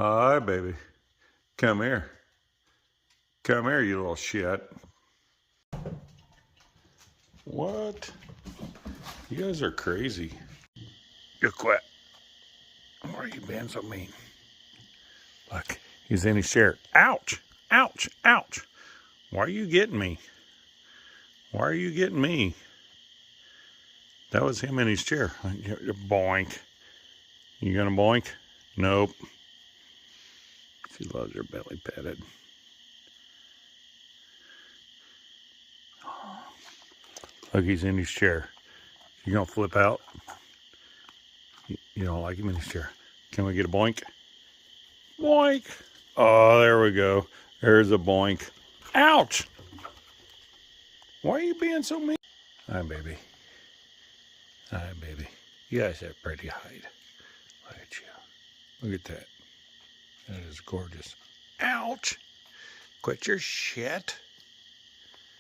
Hi, baby. Come here. Come here, you little shit. What? You guys are crazy. You quit. Why are you being so mean? Look, he's in his chair. Ouch! Ouch! Ouch! Why are you getting me? Why are you getting me? That was him in his chair. Boink. You gonna boink? Nope. She loves her belly petted. Look, he's in his chair. You gonna flip out? You don't like him in his chair. Can we get a boink? Boink. Oh, there we go. There's a boink. Ouch! Why are you being so mean? Hi, baby. Hi, baby. You guys have pretty height. Look at you. Look at that. That is gorgeous. Ouch! Quit your shit.